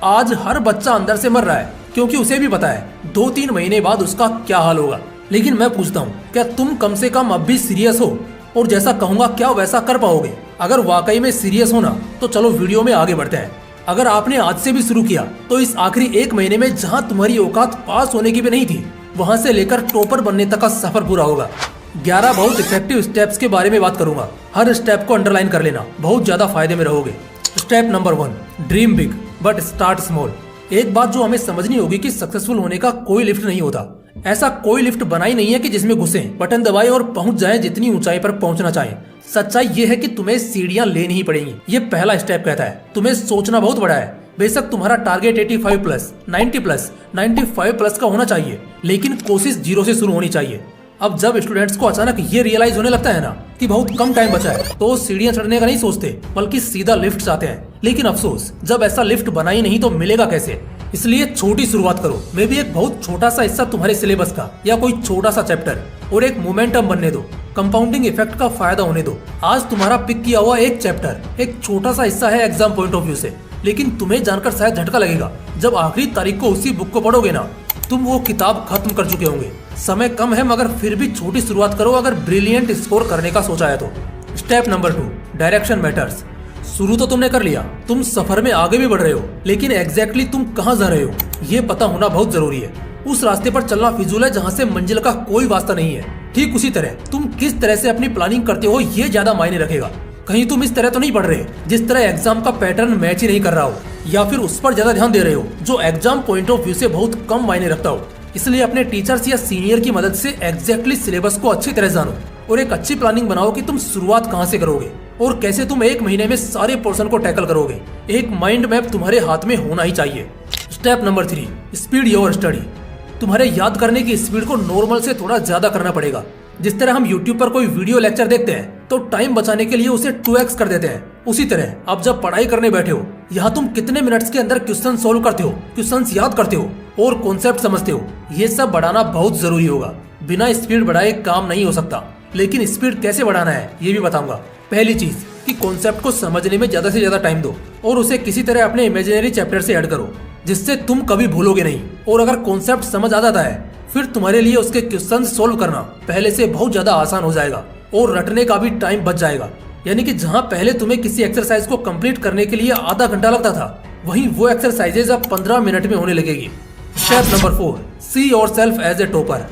आज हर बच्चा अंदर से मर रहा है क्योंकि उसे भी पता है 2-3 महीने बाद उसका क्या हाल होगा। लेकिन मैं पूछता हूँ, क्या तुम कम से कम अब भी सीरियस हो? और जैसा कहूँगा क्या वैसा कर पाओगे? अगर वाकई में सीरियस हो ना तो चलो वीडियो में आगे बढ़ते हैं। अगर आपने आज से भी शुरू किया तो इस आखिरी 1 महीने में जहाँ तुम्हारी औकात पास होने की भी नहीं थी, वहाँ से लेकर टॉपर बनने तक का सफर पूरा होगा। 11 बहुत इफेक्टिव स्टेप्स के बारे में बात करूंगा। हर स्टेप को अंडरलाइन कर लेना, बहुत ज्यादा फायदे में रहोगे। Step number 1, dream big but start small. एक बात जो हमें समझनी होगी कि सक्सेसफुल होने का कोई लिफ्ट नहीं होता। ऐसा कोई लिफ्ट बना ही नहीं है कि जिसमें घुसे, बटन दबाए और पहुंच जाए जितनी ऊंचाई पर पहुंचना चाहे। सच्चाई ये है कि तुम्हें सीढ़ियां लेनी ही पड़ेंगी। ये पहला स्टेप कहता है तुम्हें सोचना बहुत बड़ा है। बेशक तुम्हारा टारगेट 85 प्लस, 90 प्लस, 95 प्लस का होना चाहिए, लेकिन कोशिश 0 से शुरू होनी चाहिए। अब जब स्टूडेंट्स को अचानक ये रियलाइज होने लगता है ना कि बहुत कम टाइम बचा है, तो सीढ़ियां चढ़ने का नहीं सोचते बल्कि सीधा लिफ्ट चाहते हैं। लेकिन अफसोस, जब ऐसा लिफ्ट बना ही नहीं तो मिलेगा कैसे? इसलिए छोटी शुरुआत करो। मे भी एक बहुत छोटा सा हिस्सा तुम्हारे सिलेबस का या कोई छोटा सा चैप्टर, और एक मोमेंटम बनने दो। कंपाउंडिंग इफेक्ट का फायदा होने दो। आज तुम्हारा पिक किया हुआ एक चैप्टर एक छोटा सा हिस्सा है एग्जाम पॉइंट ऑफ व्यू से, लेकिन तुम्हें जानकर शायद झटका लगेगा जब आखिरी तारीख को उसी बुक को पढ़ोगे ना, तुम वो किताब खत्म कर चुके होंगे। समय कम है मगर फिर भी छोटी शुरुआत करो अगर ब्रिलियंट स्कोर करने का सोचा है तो। Step number 2, direction matters. शुरू तो तुमने कर लिया, तुम सफर में आगे भी बढ़ रहे हो, लेकिन एग्जैक्टली तुम कहाँ जा रहे हो ये पता होना बहुत जरूरी है। उस रास्ते पर चलना फिजूल है जहाँ से मंजिल का कोई वास्ता नहीं है। ठीक उसी तरह तुम किस तरह से अपनी प्लानिंग करते हो ये ज्यादा मायने रखेगा। कहीं तुम इस तरह तो नहीं पढ़ रहे जिस तरह एग्जाम का पैटर्न मैच ही नहीं कर रहा हो, या फिर उस पर ज्यादा ध्यान दे रहे हो जो एग्जाम पॉइंट ऑफ व्यू से बहुत कम मायने रखता हो। इसलिए अपने टीचर्स या सीनियर की मदद से एग्जैक्टली सिलेबस को अच्छी तरह जानो और एक अच्छी प्लानिंग बनाओ कि तुम शुरुआत कहाँ से करोगे और कैसे तुम 1 महीने में सारे पोर्शन को टैकल करोगे। एक माइंड मैप तुम्हारे हाथ में होना ही चाहिए। Step number 3, speed your study. तुम्हारे याद करने की स्पीड को नॉर्मल से थोड़ा ज्यादा करना पड़ेगा। जिस तरह हम YouTube पर कोई वीडियो लेक्चर देखते हैं तो टाइम बचाने के लिए उसे 2x कर देते हैं, उसी तरह अब जब पढ़ाई करने बैठे हो, यहाँ तुम कितने मिनट्स के अंदर क्वेश्चन सोल्व करते हो, क्वेश्चंस याद करते हो और कॉन्सेप्ट समझते हो, ये सब बढ़ाना बहुत जरूरी होगा। बिना स्पीड बढ़ाए काम नहीं हो सकता, लेकिन स्पीड कैसे बढ़ाना है ये भी बताऊंगा। पहली चीज कि कॉन्सेप्ट को समझने में ज्यादा से ज्यादा टाइम दो और उसे किसी तरह अपने इमेजिनरी चैप्टर से ऐड करो जिससे तुम कभी भूलोगे नहीं। और अगर कॉन्सेप्ट समझ आ जाता है फिर तुम्हारे लिए उसके क्वेश्चन सोल्व करना पहले से बहुत ज्यादा आसान हो जाएगा और रटने का भी टाइम बच जाएगा। यानी कि जहां पहले तुम्हें किसी एक्सरसाइज को कंप्लीट करने के लिए आधा घंटा लगता था, वहीं वो एक्सरसाइजेज अब 15 मिनट में होने लगेगी। Step number 4, see yourself as a topper.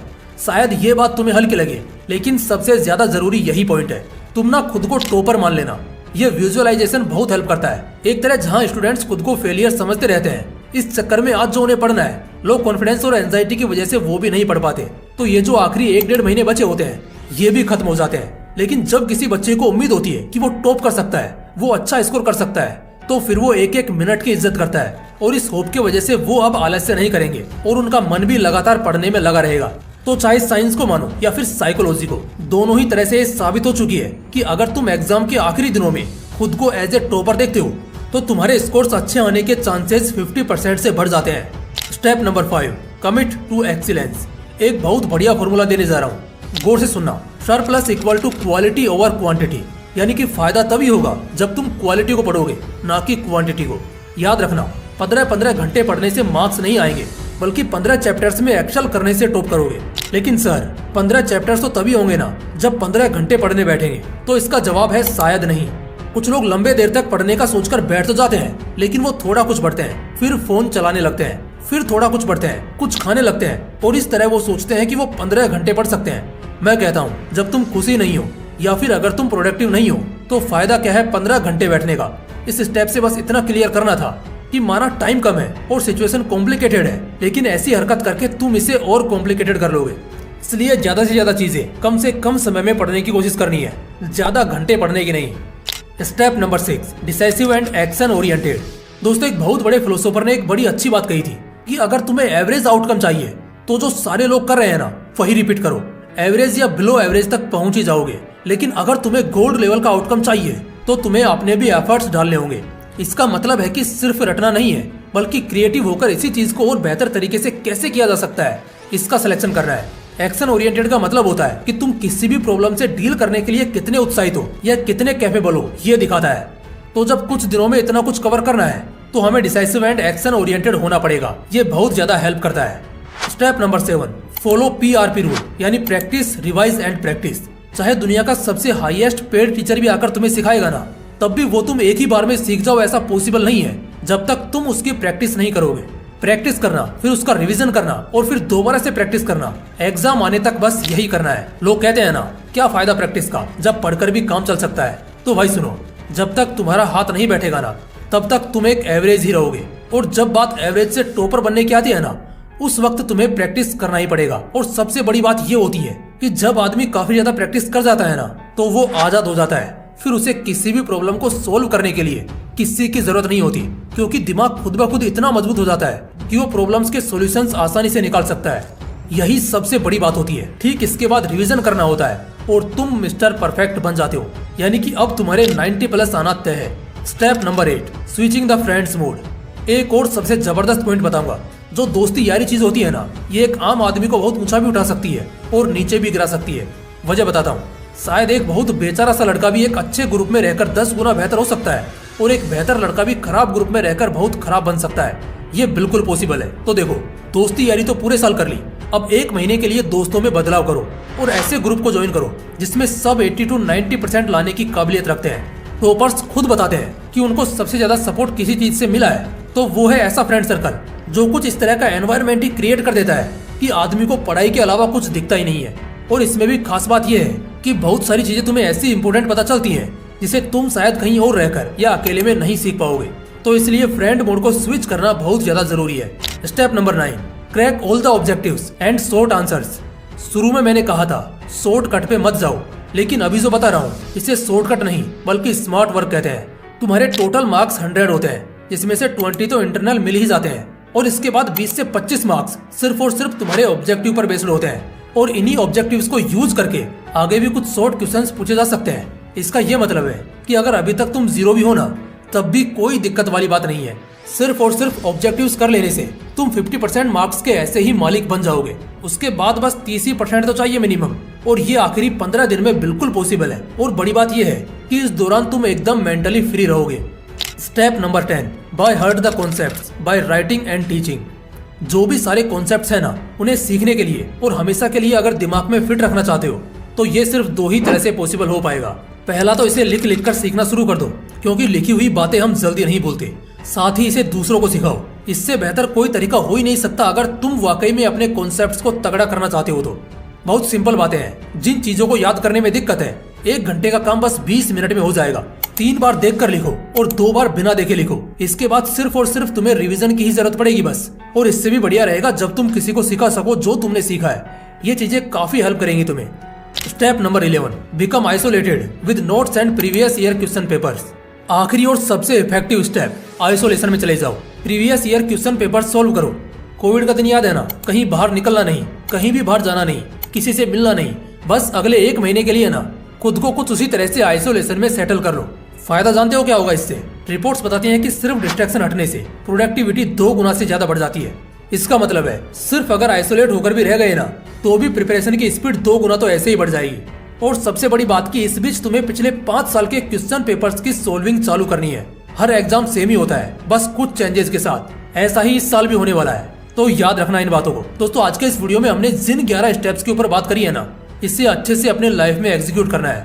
शायद ये बात तुम्हें हल्की लगे, लेकिन सबसे ज्यादा जरूरी यही पॉइंट है। तुम ना खुद को टॉपर मान लेना। ये विजुअलाइजेशन बहुत हेल्प करता है। एक तरह जहाँ स्टूडेंट्स खुद को फेलियर समझते रहते हैं, इस चक्कर में आज जो उन्हें पढ़ना है, लो कॉन्फिडेंस और एंजाइटी की वजह से वो भी नहीं पढ़ पाते। तो ये जो आखिरी 1-1.5 महीने बचे होते हैं ये भी खत्म हो जाते हैं। लेकिन जब किसी बच्चे को उम्मीद होती है कि वो टॉप कर सकता है, वो अच्छा स्कोर कर सकता है, तो फिर वो 1-1 मिनट की इज्जत करता है और इस होप की वजह से वो अब आलस्य नहीं करेंगे और उनका मन भी लगातार पढ़ने में लगा रहेगा। तो चाहे साइंस को मानो या फिर साइकोलॉजी को, दोनों ही तरह से ये साबित हो चुकी है कि अगर तुम एग्जाम के आखिरी दिनों में खुद को एज ए टॉपर देखते हो तो तुम्हारे स्कोर्स अच्छे आने के चांसेस 50% से बढ़ जाते हैं। Step number 5, commit to excellence. एक बहुत बढ़िया फॉर्मूला देने जा रहा हूँ, गौर से सुनना। Surplus equal to quality over quantity. यानी कि फायदा तभी होगा जब तुम क्वालिटी को पढ़ोगे, ना कि क्वांटिटी को। याद रखना, 15-15 घंटे पढ़ने से मार्क्स नहीं आएंगे, बल्कि 15 चैप्टर्स में एक्सेल करने से टॉप करोगे। लेकिन सर 15 चैप्टर्स तो तभी होंगे ना जब 15 घंटे पढ़ने बैठेंगे। तो इसका जवाब है शायद नहीं। कुछ लोग लंबे देर तक पढ़ने का सोचकर बैठ तो जाते हैं, लेकिन वो थोड़ा कुछ पढ़ते हैं, फिर फोन चलाने लगते हैं, फिर थोड़ा कुछ पढ़ते हैं, कुछ खाने लगते हैं और इस तरह वो सोचते हैं कि वो 15 घंटे पढ़ सकते हैं। मैं कहता हूँ जब तुम खुशी नहीं हो या फिर अगर तुम प्रोडक्टिव नहीं हो तो फायदा क्या है 15 घंटे बैठने का। इस स्टेप से बस इतना क्लियर करना था कि माना टाइम कम है और सिचुएशन कॉम्प्लिकेटेड है, लेकिन ऐसी हरकत करके तुम इसे और कॉम्प्लिकेटेड कर लोगे। इसलिए ज्यादा से ज्यादा चीजें कम से कम समय में पढ़ने की कोशिश करनी है, ज्यादा घंटे पढ़ने की नहीं। Step number 6, decisive and action oriented. दोस्तों, एक बहुत बड़े फिलोसोफर ने एक बड़ी अच्छी बात कही थी कि अगर तुम्हें एवरेज आउटकम चाहिए तो जो सारे लोग कर रहे हैं ना वही रिपीट करो। एवरेज या बिलो एवरेज तक पहुंच ही जाओगे। लेकिन अगर तुम्हें गोल्ड लेवल का आउटकम चाहिए तो तुम्हें अपने भी एफर्ट्स डालने होंगे। इसका मतलब है कि सिर्फ रटना नहीं है, बल्कि क्रिएटिव होकर इसी चीज को और बेहतर तरीके से कैसे किया जा सकता है इसका सिलेक्शन करना है। एक्शन ओरिएंटेड का मतलब होता है कि तुम किसी भी प्रॉब्लम से डील करने के लिए कितने उत्साहित हो या कितने कैपेबल हो ये दिखाता है। तो जब कुछ दिनों में इतना कुछ कवर करना है तो हमें डिसाइसिव एंड एक्शन ओरिएंटेड होना पड़ेगा। ये बहुत ज्यादा हेल्प करता है। Step number 7, follow PRP rule, यानी प्रैक्टिस, रिवाइज एंड प्रैक्टिस। चाहे दुनिया का सबसे हाईएस्ट पेड टीचर भी आकर तुम्हें सिखाएगा ना, तब भी वो तुम एक ही बार में सीख जाओ ऐसा पॉसिबल नहीं है जब तक तुम उसकी प्रैक्टिस नहीं करोगे। प्रैक्टिस करना, फिर उसका रिवीजन करना और फिर दोबारा से प्रैक्टिस करना, एग्जाम आने तक बस यही करना है। लोग कहते हैं ना, क्या फायदा प्रैक्टिस का जब पढ़कर भी काम चल सकता है। तो भाई सुनो, जब तक तुम्हारा हाथ नहीं बैठेगा ना, तब तक तुम एक एवरेज ही रहोगे। और जब बात एवरेज से टॉपर बनने की आती है ना, उस वक्त तुम्हें प्रैक्टिस करना ही पड़ेगा। और सबसे बड़ी बात ये होती है कि जब आदमी काफी ज्यादा प्रैक्टिस कर जाता है ना, तो वो आजाद हो जाता है। फिर उसे किसी भी प्रॉब्लम को सोल्व करने के लिए किसी की जरूरत नहीं होती, क्योंकि दिमाग खुद ब खुद इतना मजबूत हो जाता है कि वो प्रॉब्लम्स के सॉल्यूशंस आसानी से निकाल सकता है। यही सबसे बड़ी बात होती है। ठीक इसके बाद रिवीजन करना होता है और तुम मिस्टर परफेक्ट बन जाते हो, यानी कि अब तुम्हारे 90+ आना तय है। Step number 8, switching the friends mode. एक और सबसे जबरदस्त पॉइंट बताऊंगा। जो दोस्ती यारी चीज होती है ना, ये एक आम आदमी को बहुत ऊंचा भी उठा सकती है और नीचे भी गिरा सकती है। वजह बताता हूँ। शायद एक बहुत बेचारा सा लड़का भी एक अच्छे ग्रुप में रहकर 10 गुना बेहतर हो सकता है, और एक बेहतर लड़का भी खराब ग्रुप में रहकर बहुत खराब बन सकता है। ये बिल्कुल पॉसिबल है। तो देखो, दोस्ती यारी तो पूरे साल कर ली, अब 1 महीने के लिए दोस्तों में बदलाव करो और ऐसे ग्रुप को ज्वाइन करो जिसमें सब 80 to 90% लाने की काबिलियत रखते हैं। टॉपर्स खुद बताते हैं कि उनको सबसे ज्यादा सपोर्ट किसी चीज से मिला है, तो वो है ऐसा फ्रेंड सर्कल जो कुछ इस तरह का एनवायरनमेंट ही क्रिएट कर देता है कि आदमी को पढ़ाई के अलावा कुछ दिखता ही नहीं है। और इसमें भी खास बात यह है कि बहुत सारी चीजें तुम्हें ऐसी इंपॉर्टेंट पता चलती हैं जिसे तुम शायद कहीं और रहकर या अकेले में नहीं सीख पाओगे। तो इसलिए फ्रेंड मोड को स्विच करना बहुत ज्यादा जरूरी है। Step number 9, crack all the objectives and short answers. शुरू में मैंने कहा था शॉर्टकट पे मत जाओ, लेकिन अभी जो बता रहा हूँ इसे शॉर्टकट नहीं बल्कि स्मार्ट वर्क कहते हैं। तुम्हारे टोटल मार्क्स 100 होते हैं, जिसमें से 20 तो इंटरनल मिल ही जाते हैं, और इसके बाद 20 से 25 मार्क्स सिर्फ और सिर्फ तुम्हारे ऑब्जेक्टिव पर बेस्ड होते हैं। और इन्हीं ऑब्जेक्टिव्स को यूज करके आगे भी कुछ शॉर्ट क्वेश्चंस पूछे जा सकते हैं। इसका ये मतलब है कि अगर अभी तक तुम 0 भी हो ना, तब भी कोई दिक्कत वाली बात नहीं है। सिर्फ और सिर्फ ऑब्जेक्टिव्स कर लेने से तुम 50% मार्क्स के ऐसे ही मालिक बन जाओगे। उसके बाद बस 30% तो चाहिए मिनिमम, और ये आखिरी 15 दिन में बिल्कुल पॉसिबल है। और बड़ी बात यह है कि इस दौरान तुम एकदम मेंटली फ्री रहोगे। Step number 10, by heart the concepts by writing and teaching. जो भी सारे कॉन्सेप्ट्स है ना, उन्हें सीखने के लिए और हमेशा के लिए अगर दिमाग में फिट रखना चाहते हो, तो ये सिर्फ 2 ही तरह से पॉसिबल हो पाएगा। पहला तो इसे लिख लिख कर सीखना शुरू कर दो, क्योंकि लिखी हुई बातें हम जल्दी नहीं भूलते। साथ ही इसे दूसरों को सिखाओ। इससे बेहतर कोई तरीका हो ही नहीं सकता अगर तुम वाकई में अपने कॉन्सेप्ट्स को तगड़ा करना चाहते हो तो। बहुत सिंपल बातें हैं। जिन चीजों को याद करने में दिक्कत है, 1 घंटे का काम बस 20 मिनट में हो जाएगा। 3 बार देख कर लिखो और 2 बार बिना देखे लिखो। इसके बाद सिर्फ और सिर्फ तुम्हें रिवीजन की ही जरूरत पड़ेगी बस। और इससे भी बढ़िया रहेगा जब तुम किसी को सिखा सको जो तुमने सीखा है। ये चीजें काफी हेल्प करेंगी तुम्हें। Step number 11, become isolated with notes and previous year question papers. आखिरी और सबसे इफेक्टिव स्टेप, आइसोलेशन में चले जाओ। Previous year question paper solve करो। कोविड का दिन याद है ना, कहीं बाहर निकलना नहीं, कहीं भी बाहर जाना नहीं, किसी से मिलना नहीं। बस अगले 1 महीने के लिए ना खुद को कुछ उसी तरह से आइसोलेशन में सेटल कर लो। फायदा जानते हो क्या होगा इससे? रिपोर्ट्स बताती हैं कि सिर्फ डिस्ट्रैक्शन हटने से प्रोडक्टिविटी 2 गुना से ज्यादा बढ़ जाती है। इसका मतलब है सिर्फ अगर आइसोलेट होकर भी रह गए ना, तो भी प्रिपरेशन की स्पीड 2 गुना तो ऐसे ही बढ़ जाएगी। और सबसे बड़ी बात की इस बीच तुम्हें पिछले 5 साल के क्वेश्चन पेपर्स की सोल्विंग चालू करनी है। हर एग्जाम सेम ही होता है, बस कुछ चेंजेस के साथ। ऐसा ही इस साल भी होने वाला है, तो याद रखना इन बातों को। दोस्तों, आज के इस वीडियो में हमने जिन 11 स्टेप्स के ऊपर बात करी है ना, इसे अच्छे से अपने लाइफ में एग्जीक्यूट करना है।